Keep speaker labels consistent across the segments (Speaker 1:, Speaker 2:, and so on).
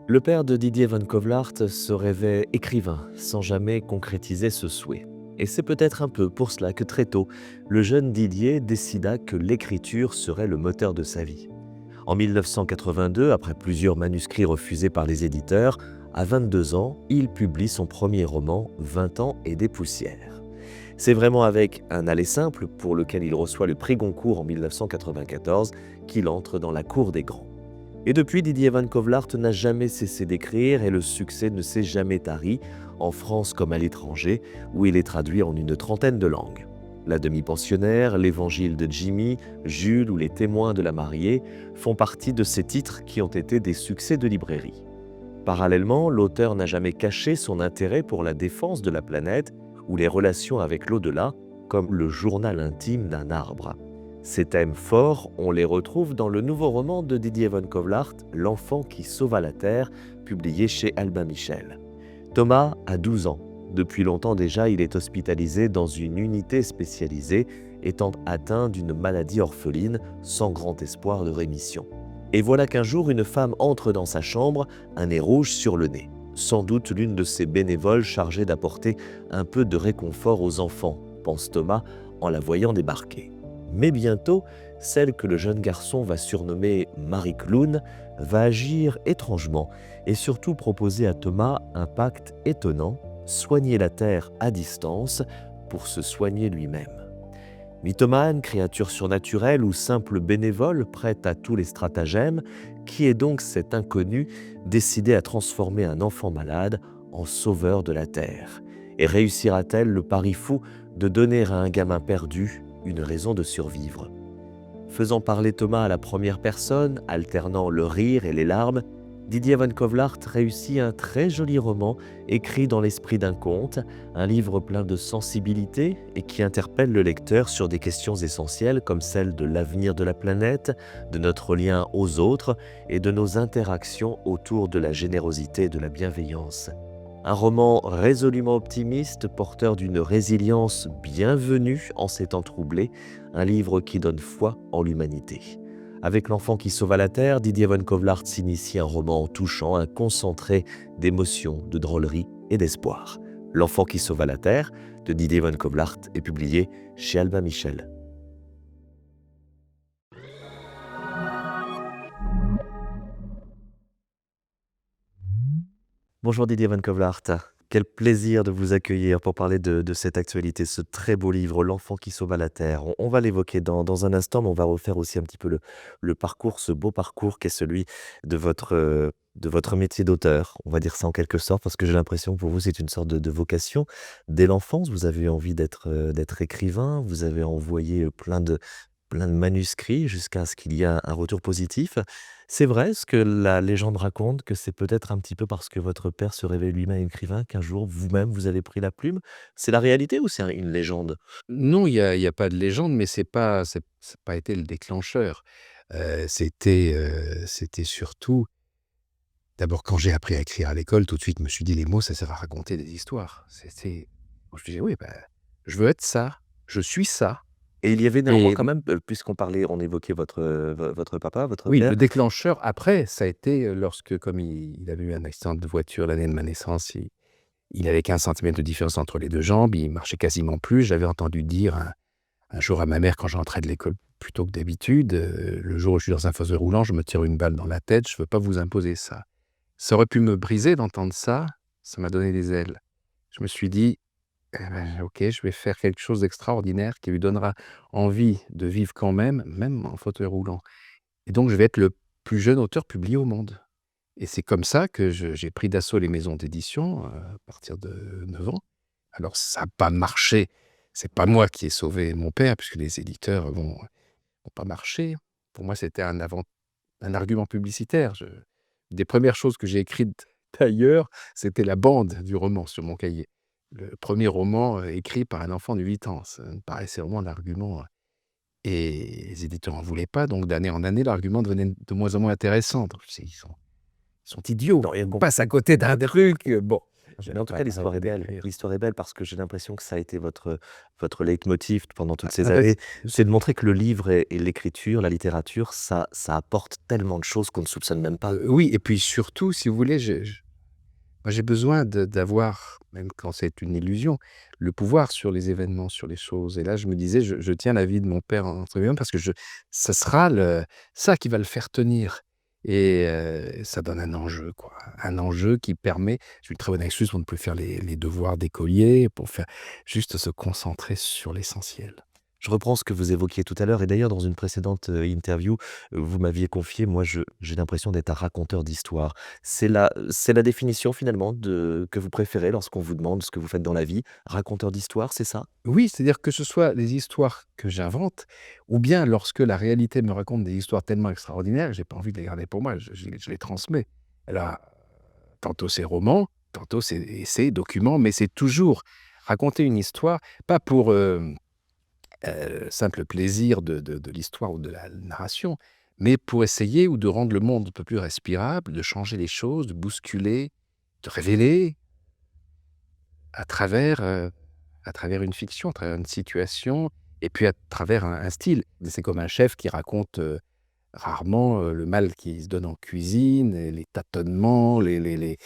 Speaker 1: Le père de Didier Van Kovlart se rêvait écrivain sans jamais concrétiser ce souhait. Et c'est peut-être un peu pour cela que très tôt, le jeune Didier décida que l'écriture serait le moteur de sa vie. En 1982, après plusieurs manuscrits refusés par les éditeurs, à 22 ans, il publie son premier roman, 20 ans et des poussières. C'est vraiment avec Un aller simple, pour lequel il reçoit le prix Goncourt en 1994, qu'il entre dans la cour des grands. Et depuis, Didier Van Kovlart n'a jamais cessé d'écrire et le succès ne s'est jamais tari, en France comme à l'étranger, où il est traduit en une trentaine de langues. La demi-pensionnaire, L'Évangile de Jimmy, Jules ou Les témoins de la mariée font partie de ces titres qui ont été des succès de librairie. Parallèlement, l'auteur n'a jamais caché son intérêt pour la défense de la planète ou les relations avec l'au-delà, comme le journal intime d'un arbre. Ces thèmes forts, on les retrouve dans le nouveau roman de Didier Van Kovlart, L'enfant qui sauva la Terre, publié chez Albin Michel. Thomas a 12 ans. Depuis longtemps déjà, il est hospitalisé dans une unité spécialisée, étant atteint d'une maladie orpheline, sans grand espoir de rémission. Et voilà qu'un jour, une femme entre dans sa chambre, un nez rouge sur le nez. Sans doute l'une de ces bénévoles chargées d'apporter un peu de réconfort aux enfants, pense Thomas en la voyant débarquer. Mais bientôt, celle que le jeune garçon va surnommer Marie Clown va agir étrangement et surtout proposer à Thomas un pacte étonnant, soigner la terre à distance pour se soigner lui-même. Mythomane, créature surnaturelle ou simple bénévole prête à tous les stratagèmes, qui est donc cet inconnu décidé à transformer un enfant malade en sauveur de la terre? Et réussira-t-elle le pari fou de donner à un gamin perdu une raison de survivre? Faisant parler Thomas à la première personne, alternant le rire et les larmes, Didier Van Kovlart réussit un très joli roman écrit dans l'esprit d'un conte, un livre plein de sensibilité et qui interpelle le lecteur sur des questions essentielles comme celle de l'avenir de la planète, de notre lien aux autres et de nos interactions autour de la générosité et de la bienveillance. Un roman résolument optimiste, porteur d'une résilience bienvenue en ces temps troublés, un livre qui donne foi en l'humanité. Avec L'enfant qui sauva la Terre, Didier Van Kovlart s'initie un roman touchant, un concentré d'émotions, de drôlerie et d'espoir. L'enfant qui sauva la Terre de Didier Van Kovlart est publié chez Albin Michel. Bonjour Didier Van Kovlart, quel plaisir de vous accueillir pour parler de cette actualité, ce très beau livre, L'enfant qui sauva la Terre. On va l'évoquer dans un instant, mais on va refaire aussi un petit peu le parcours, ce beau parcours qu'est celui de votre métier d'auteur. On va dire ça en quelque sorte, parce que j'ai l'impression que pour vous, c'est une sorte de vocation. Dès l'enfance, vous avez eu envie d'être écrivain, vous avez envoyé plein de manuscrits jusqu'à ce qu'il y ait un retour positif. C'est vrai ce que la légende raconte, que c'est peut-être un petit peu parce que votre père se rêvait lui-même écrivain qu'un jour vous-même vous avez pris la plume? C'est la réalité ou c'est une légende?
Speaker 2: Non, il y a pas de légende, mais c'est pas été le déclencheur. C'était surtout d'abord quand j'ai appris à écrire à l'école, tout de suite, je me suis dit: «Les mots, ça sert à raconter des histoires». Je disais: «Oui, bah, je veux être ça, je suis ça».
Speaker 1: Et il y avait néanmoins
Speaker 2: Et
Speaker 1: quand même, on évoquait votre papa, votre
Speaker 2: oui,
Speaker 1: père.
Speaker 2: le déclencheur après, ça a été, lorsque comme il avait eu un accident de voiture l'année de ma naissance, il avait 15 centimètres de différence entre les 2 jambes, il marchait quasiment plus. J'avais entendu dire un jour à ma mère quand je rentrais de l'école plus tôt que d'habitude, «Le jour où je suis dans un fauteuil roulant, je me tire une balle dans la tête, je veux pas vous imposer ça». Ça aurait pu me briser d'entendre ça, ça m'a donné des ailes. Je me suis dit: «Eh ben, OK, je vais faire quelque chose d'extraordinaire qui lui donnera envie de vivre quand même, même en fauteuil roulant et donc je vais être le plus jeune auteur publié au monde» et c'est comme ça que j'ai pris d'assaut les maisons d'édition, à partir de 9 ans. Alors ça a pas marché, c'est pas moi qui ai sauvé mon père puisque les éditeurs vont pas marcher. Pour moi, c'était un argument publicitaire. Des premières choses que j'ai écrites d'ailleurs, c'était la bande du roman sur mon cahier. Le premier roman, écrit par un enfant de 8 ans. Ça me paraissait vraiment l'argument, et les éditeurs en voulaient pas, donc d'année en année, l'argument devenait de moins en moins intéressant. Donc je me «Ils sont idiots,
Speaker 1: Non, et
Speaker 2: on passe à côté d'un truc, bon».
Speaker 1: Mais en tout cas, l'histoire est belle.
Speaker 2: d'écrire.
Speaker 1: L'histoire est belle parce que j'ai l'impression que ça a été votre leitmotiv pendant toutes ces
Speaker 2: Ah,
Speaker 1: années. C'est de montrer que le livre et l'écriture, la littérature, ça apporte tellement de choses qu'on ne soupçonne même pas.
Speaker 2: Oui et puis surtout, si vous voulez, moi j'ai besoin d'avoir, même quand c'est une illusion, le pouvoir sur les événements, sur les choses et là, je me disais: «Je tiens la vie de mon père entre mes mains parce que ça sera ça qui va le faire tenir» et ça donne un enjeu, quoi. Un enjeu qui permet c'est une très bonne excuse pour ne plus faire les devoirs d'écolier, pour faire juste se concentrer sur l'essentiel.
Speaker 1: Je reprends ce que vous évoquiez tout à l'heure et d'ailleurs dans une précédente, interview, vous m'aviez confié, moi j'ai l'impression d'être un raconteur d'histoire. C'est la définition finalement que vous préférez lorsqu'on vous demande ce que vous faites dans la vie? Raconteur d'histoire, c'est ça?
Speaker 2: Oui, c'est-à-dire que ce soit les histoires que j'invente ou bien lorsque la réalité me raconte des histoires tellement extraordinaires, j'ai pas envie de les garder pour moi, je les transmets. Alors, tantôt c'est roman, tantôt c'est essai, document, mais c'est toujours raconter une histoire, pas pour, simple plaisir de l'histoire ou de la narration, mais pour essayer ou de rendre le monde un peu plus respirable, de changer les choses, de bousculer, de révéler à travers, à travers une fiction, à travers une situation et puis à travers un style. C'est comme un chef qui raconte, rarement, le mal qui se donne en cuisine et les tâtonnements, les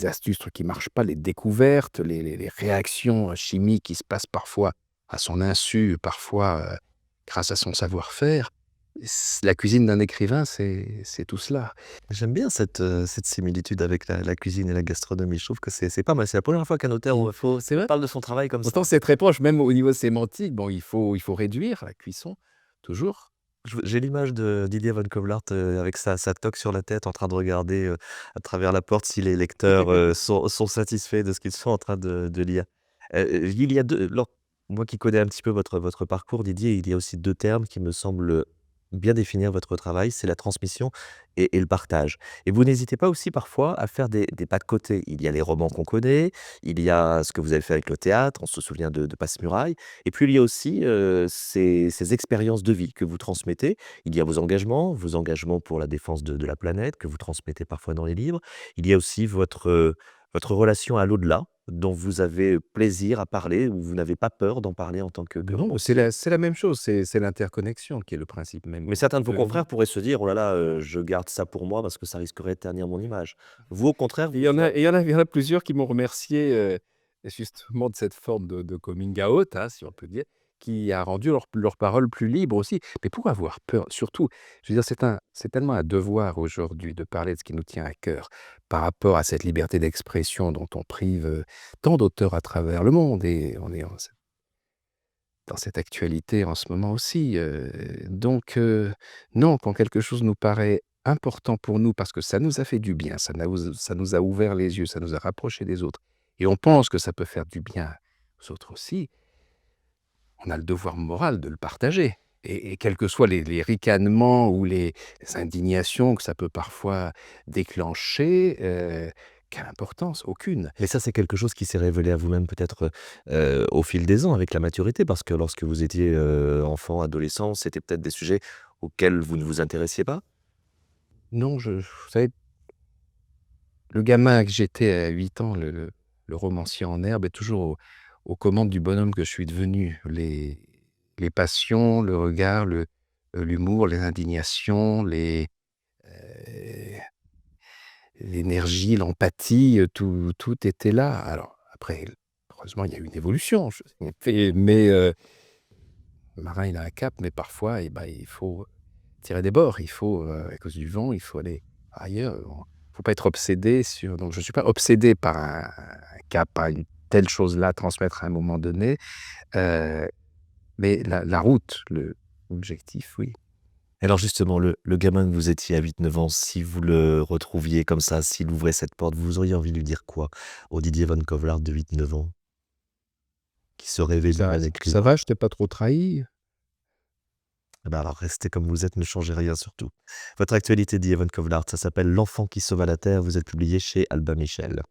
Speaker 2: astuces, trucs qui marchent pas, les découvertes, les réactions, chimiques qui se passent parfois à son insu, parfois, grâce à son savoir-faire. La cuisine d'un écrivain, c'est tout cela.
Speaker 1: J'aime bien cette similitude avec la cuisine et la gastronomie. Je trouve que c'est pas mal. C'est la première fois qu'un auteur,
Speaker 2: Il faut c'est vrai?
Speaker 1: parle de son travail comme ça.
Speaker 2: Pourtant c'est très proche, même au niveau sémantique. Bon, il faut réduire la cuisson, toujours.
Speaker 1: J'ai l'image de Didier Van Coblart, avec sa toque sur la tête en train de regarder, à travers la porte si les lecteurs, sont satisfaits de ce qu'ils sont en train de lire. Il y a 2 lors moi qui connais un petit peu votre parcours Didier, il y a aussi 2 termes qui me semblent, bien définir votre travail, c'est la transmission et le partage. Et vous n'hésitez pas aussi parfois à faire des pas de côté. Il y a les romans qu'on connaît, il y a ce que vous avez fait avec le théâtre, on se souvient de Passe-Murailles et puis il y a aussi, ces expériences de vie que vous transmettez. Il y a vos engagements pour la défense de la planète que vous transmettez parfois dans les livres. Il y a aussi votre relation à l'au-delà, dont vous avez plaisir à parler, où vous n'avez pas peur d'en parler en tant que
Speaker 2: Non,
Speaker 1: romancier.
Speaker 2: c'est la même chose, c'est l'interconnexion qui est le principe même
Speaker 1: Mais certains de vos
Speaker 2: de la vie.
Speaker 1: confrères pourraient se dire: «Oh là là, je garde ça pour moi parce que ça risquerait de ternir mon image». Vous, au contraire,
Speaker 2: Il
Speaker 1: vous
Speaker 2: y en a
Speaker 1: ça
Speaker 2: et il y en a plusieurs qui m'ont remercié, justement de cette forme de coming out, hein, si on peut dire, qui a rendu leurs paroles plus libres aussi. Mais pourquoi avoir peur? Surtout, je veux dire, c'est tellement un devoir aujourd'hui de parler de ce qui nous tient à cœur par rapport à cette liberté d'expression dont on prive, tant d'auteurs à travers le monde et on est dans cette actualité en ce moment aussi, donc non, quand quelque chose nous paraît important pour nous parce que ça nous a fait du bien, ça nous a ouvert les yeux, ça nous a rapprochés des autres et on pense que ça peut faire du bien aux autres aussi, on a le devoir moral de le partager et quels que soient les ricanements ou les indignations que ça peut parfois déclencher, quelle importance? Aucune.
Speaker 1: mais ça, c'est quelque chose qui s'est révélé à vous-même peut-être, au fil des ans avec la maturité, parce que lorsque vous étiez, enfant, adolescent, c'était peut-être des sujets auxquels vous ne vous intéressiez pas?
Speaker 2: Non, vous savez, le gamin que j'étais à 8 ans, le romancier en herbe est toujours aux commandes du bonhomme que je suis devenu. Les passions, le regard, l'humour, les indignations, heu, l'énergie, l'empathie, tout était là. Alors après, heureusement, il y a eu une évolution, je mais le marin, il a un cap, mais parfois, eh ben, il faut tirer des bords. Il faut, à cause du vent, il faut aller ailleurs. Il faut pas être obsédé sur donc je ne suis pas obsédé par un cap, par une telle chose-là à transmettre à un moment donné, heu, mais la route, l'objectif, oui.
Speaker 1: Alors justement, le gamin que vous étiez à 8, 9 ans, si vous le retrouviez comme ça, s'il ouvrait cette porte, vous auriez envie de lui dire quoi au Didier Van Covelart de 8, 9 ans, qui se rêvait
Speaker 2: Ça
Speaker 1: lui-même
Speaker 2: ça
Speaker 1: écrivain?
Speaker 2: va, je t'ai pas trop trahi?
Speaker 1: Eh ben alors restez comme vous êtes, ne changez rien surtout. Votre actualité dit Evan Kovlart, ça s'appelle L'enfant qui sauva la terre, vous êtes publié chez Albin Michel.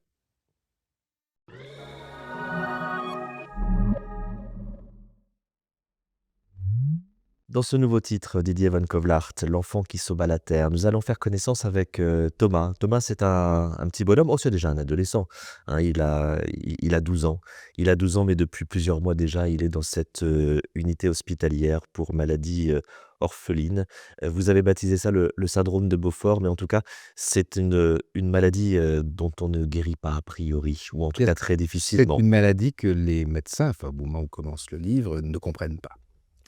Speaker 1: Dans ce nouveau titre, Didier Van Kovlart, L'enfant qui sauva la terre, nous allons faire connaissance avec, Thomas. Thomas, c'est un petit bonhomme, oh, c'est déjà un adolescent, hein, il a 12 ans. Il a 12 ans, mais depuis plusieurs mois déjà, il est dans cette, unité hospitalière pour maladie, orpheline. Vous avez baptisé ça le syndrome de Beaufort, mais en tout cas, c'est une maladie, dont on ne guérit pas a priori, ou en tout
Speaker 2: C'est
Speaker 1: cas très
Speaker 2: c'est
Speaker 1: difficilement.
Speaker 2: une maladie que les médecins, enfin, au moment où commence le livre, ne comprennent pas.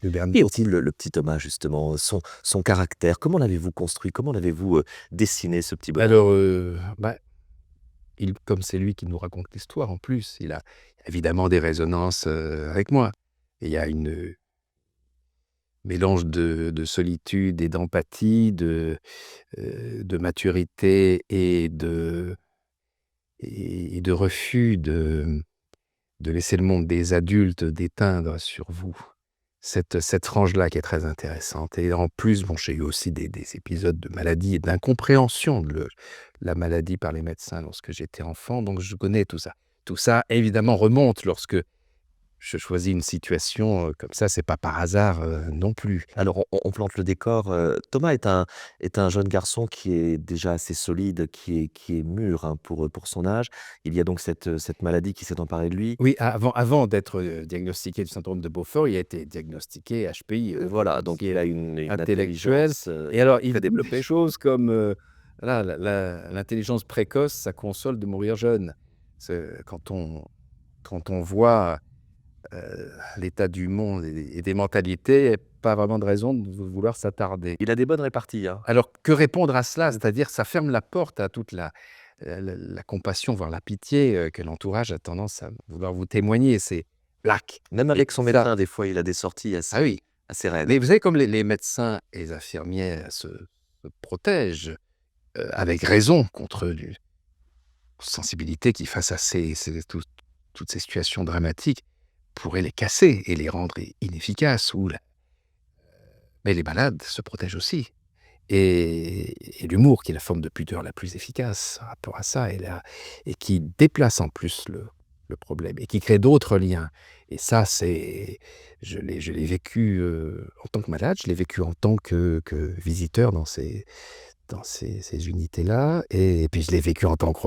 Speaker 2: Le Bern
Speaker 1: Et aussi le petit Thomas justement, son caractère, comment l'avez-vous construit? Comment l'avez-vous, dessiné ce petit bonhomme?
Speaker 2: alors, comme c'est lui qui nous raconte l'histoire en plus, il a évidemment des résonances, avec moi. Et il y a une mélange de solitude et d'empathie, de maturité et de refus de laisser le monde des adultes déteindre sur vous. Cette frange-là qui est très intéressante. Et en plus, bon, j'ai eu aussi des épisodes de maladie et d'incompréhension de la maladie par les médecins lorsque j'étais enfant, donc je connais tout ça. Tout ça, évidemment, remonte lorsque je choisis une situation, comme ça, c'est pas par hasard, non plus.
Speaker 1: Alors on plante le décor, Thomas est un jeune garçon qui est déjà assez solide, qui est mûr, hein, pour son âge. Il y a donc cette maladie qui s'est emparée de lui.
Speaker 2: Oui, avant d'être, diagnostiqué du syndrome de Beaufort, il a été diagnostiqué HPI,
Speaker 1: Voilà, donc il
Speaker 2: déficient
Speaker 1: a une
Speaker 2: intellectuel.
Speaker 1: intelligence,
Speaker 2: Et alors il
Speaker 1: très
Speaker 2: dit des
Speaker 1: développée.
Speaker 2: choses comme, voilà, l'intelligence précoce, ça console de mourir jeune. C'est quand on voit, l'état du monde et des mentalités, pas vraiment de raison de vouloir s'attarder.
Speaker 1: Il a des bonnes réparties, hein.
Speaker 2: Alors que répondre à cela? C'est-à-dire ça ferme la porte à toute la compassion, voire la pitié, que l'entourage a tendance à vouloir vous témoigner. C'est black.
Speaker 1: Même
Speaker 2: Et
Speaker 1: avec son
Speaker 2: ça,
Speaker 1: médecin, des fois, il a des sorties
Speaker 2: ah
Speaker 1: assez
Speaker 2: oui,
Speaker 1: assez raides.
Speaker 2: mais vous savez comme les médecins et les infirmières se protègent, avec raison contre une sensibilité qui face à toutes ces situations dramatiques pourrait les casser et les rendre inefficaces mais les malades se protègent aussi. Et l'humour qui est la forme de pudeur la plus efficace par rapport à ça et qui déplace en plus le problème et qui crée d'autres liens. Et ça, je l'ai vécu, en tant que malade, je l'ai vécu en tant que visiteur dans ces unités-là et puis je l'ai vécu en tant que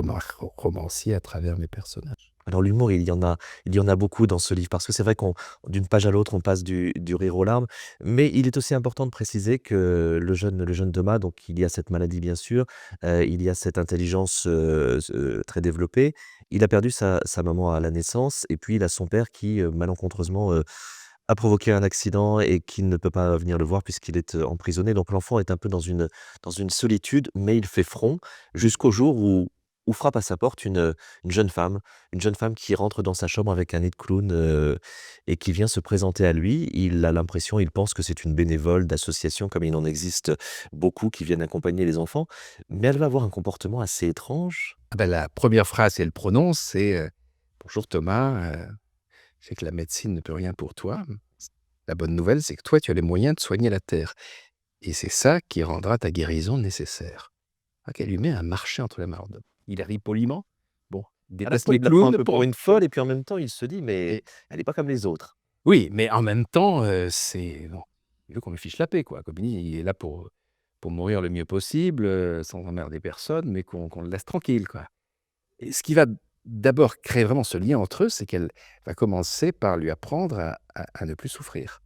Speaker 2: romancier à travers mes personnages.
Speaker 1: Alors l'humour, il y en a beaucoup dans ce livre parce que c'est vrai qu'on d'une page à l'autre, on passe du rire aux larmes, mais il est aussi important de préciser que le jeune Thomas, donc il y a cette maladie bien sûr, il y a cette intelligence, très développée. Il a perdu sa maman à la naissance et puis il a son père qui, malencontreusement, a provoqué un accident et qui ne peut pas venir le voir puisqu'il est, emprisonné. Donc l'enfant est un peu dans une solitude, mais il fait front jusqu'au jour où frappe à sa porte une jeune femme qui rentre dans sa chambre avec un nez de clown, et qui vient se présenter à lui. Il a l'impression, il pense que c'est une bénévole d'association comme il en existe beaucoup qui viennent accompagner les enfants, mais elle va avoir un comportement assez étrange.
Speaker 2: Ah bah, la première phrase qu'elle prononce, c'est, «Bonjour Thomas, je sais que la médecine ne peut rien pour toi. La bonne nouvelle, c'est que toi, tu as les moyens de soigner la terre et c'est ça qui rendra ta guérison nécessaire». Ah, qu'elle lui met un marché entre les mains. Il rit poliment. Bon, il
Speaker 1: À la
Speaker 2: déteste
Speaker 1: fois,
Speaker 2: les
Speaker 1: il la prend un
Speaker 2: clowns
Speaker 1: peu pour une folle et puis en même temps, il se dit: «Mais
Speaker 2: et
Speaker 1: elle est pas comme les autres».
Speaker 2: oui, mais en même temps, c'est bon, il veut qu'on lui fiche la paix, quoi. Comme il dit, il est là pour mourir le mieux possible, sans emmerder personne, mais qu'on le laisse tranquille, quoi. Et ce qui va d'abord créer vraiment ce lien entre eux, c'est qu'elle va commencer par lui apprendre à ne plus souffrir.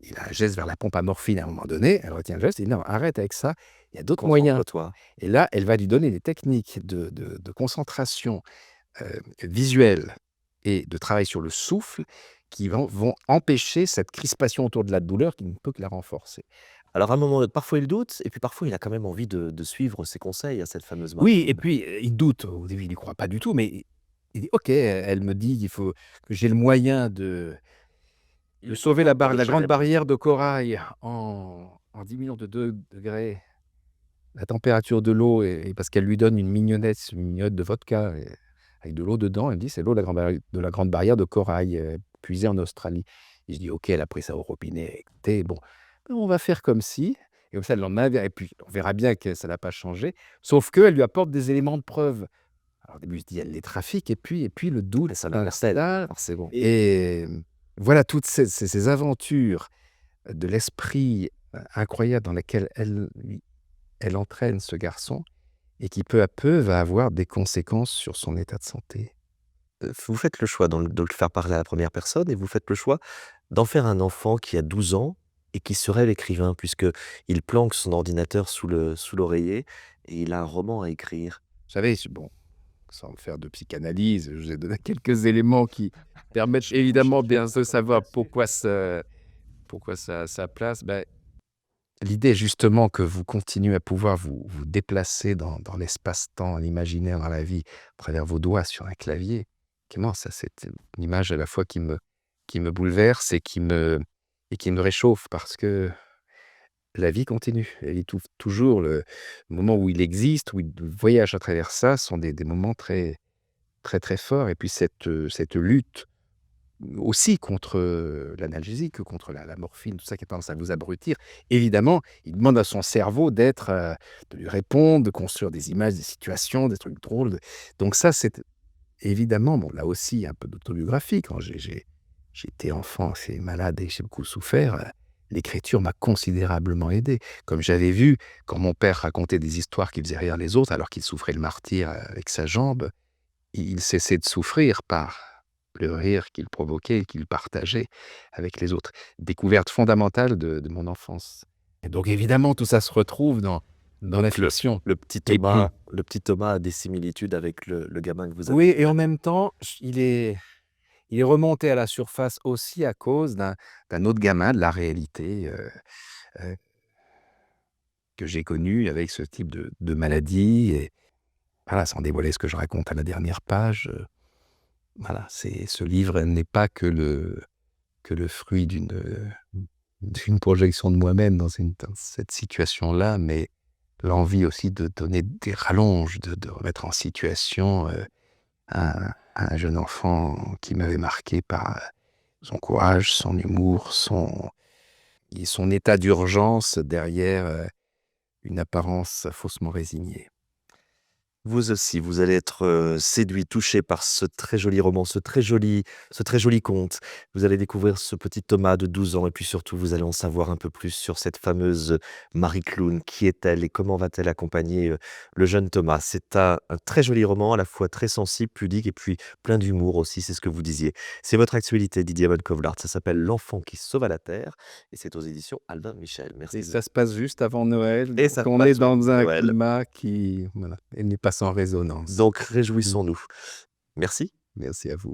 Speaker 2: Il a un geste vers la pompe à morphine à un moment donné, elle retient le geste, et dit: «Non, arrête avec ça, il y a d'autres moyens».
Speaker 1: «Concentre-toi».
Speaker 2: Et là, elle va lui donner des techniques de concentration, visuelle et de travail sur le souffle qui vont empêcher cette crispation autour de la douleur qui ne peut que la renforcer.
Speaker 1: Alors à un moment, parfois il doute et puis parfois il a quand même envie de suivre ses conseils à cette fameuse
Speaker 2: Oui, et
Speaker 1: Martine.
Speaker 2: puis, il doute. Au début, il n'y croit pas du tout, mais il dit: «OK, elle me dit qu'il faut que j'ai le moyen de sauver la grande barrière de corail en diminuant de 2 degrés la température de l'eau et parce qu'elle lui donne une mignonnette de vodka et avec de l'eau dedans. Elle me dit: «C'est l'eau de la grande barrière de corail, puisée en Australie». Et je dis: «OK», elle a pris ça au robinet. «Écoutez, bon, on va faire comme si», et comme ça le lendemain et puis on verra bien que ça n'a pas changé, sauf qu'elle lui apporte des éléments de preuve. Alors au début, je dis: «Elle les trafique», et puis le doute
Speaker 1: Et ça l'interpelle,
Speaker 2: s'installe
Speaker 1: forcément.
Speaker 2: et voilà toutes ces aventures de l'esprit incroyable dans lequel elle entraîne ce garçon et qui peu à peu va avoir des conséquences sur son état de santé.
Speaker 1: Vous faites le choix de le faire parler à la première personne et vous faites le choix d'en faire un enfant qui a 12 ans et qui serait l'écrivain puisque il planque son ordinateur sous l'oreiller et il a un roman à écrire.
Speaker 2: Vous savez, bon, sans faire de psychanalyse, je vous ai donné quelques éléments qui permettent évidemment bien de savoir pourquoi ça a sa place. L'idée justement que vous continuez à pouvoir vous déplacer dans l'espace-temps, l'imaginaire, dans la vie, à travers vos doigts sur un clavier, comment ça, c'est une image à la fois qui me bouleverse et qui me réchauffe parce que la vie continue. Elle est toujours le moment où il existe, où il voyage à travers ça, sont des moments très, très, très forts et puis cette lutte aussi contre, l'analgésique, contre la morphine, tout ça qui a tendance à vous abrutir. Évidemment, il demande à son cerveau de lui répondre, de construire des images, des situations, des trucs drôles, donc ça, c'est évidemment, bon, là aussi, un peu d'autobiographie. Quand j'étais enfant assez malade et j'ai beaucoup souffert, l'écriture m'a considérablement aidé. Comme j'avais vu quand mon père racontait des histoires qu'il faisait rire les autres alors qu'il souffrait le martyre, avec sa jambe, il cessait de souffrir par le rire qu'il provoquait et qu'il partageait avec les autres. Découverte fondamentale de mon enfance. Et donc évidemment, tout ça se retrouve dans la
Speaker 1: Donc
Speaker 2: fiction.
Speaker 1: le petit
Speaker 2: Et puis
Speaker 1: Thomas a des similitudes avec le gamin que vous avez.
Speaker 2: oui, et en même temps, il est remonté à la surface aussi à cause d'un autre gamin de la réalité, heu, que j'ai connu avec ce type de maladie et voilà, sans dévoiler ce que je raconte à la dernière page, voilà, ce livre n'est pas que le fruit d'une projection de moi-même dans cette situation-là, mais l'envie aussi de donner des rallonges, de remettre en situation, un jeune enfant qui m'avait marqué par, son courage, son humour, son état d'urgence derrière, une apparence faussement résignée.
Speaker 1: Vous aussi, vous allez être, séduit, touché par ce très joli roman, ce très joli conte. Vous allez découvrir ce petit Thomas de 12 ans et puis surtout, vous allez en savoir un peu plus sur cette fameuse, Marie Clown. Qui est-elle et comment va-t-elle accompagner, le jeune Thomas? C'est un très joli roman, à la fois très sensible, pudique et puis plein d'humour aussi, c'est ce que vous disiez. C'est votre actualité, Didier Von Kovlart. Ça s'appelle «L'enfant qui sauva la terre» et c'est aux éditions Albin Michel.
Speaker 2: Et
Speaker 1: Merci de
Speaker 2: ça se passe juste avant Noël,
Speaker 1: et
Speaker 2: donc
Speaker 1: ça
Speaker 2: on est
Speaker 1: passe juste
Speaker 2: dans
Speaker 1: avant
Speaker 2: un
Speaker 1: Noël,
Speaker 2: climat qui, voilà, n'est pas sans résonance.
Speaker 1: donc
Speaker 2: Mmh.
Speaker 1: réjouissons-nous. Merci.
Speaker 2: Merci à vous.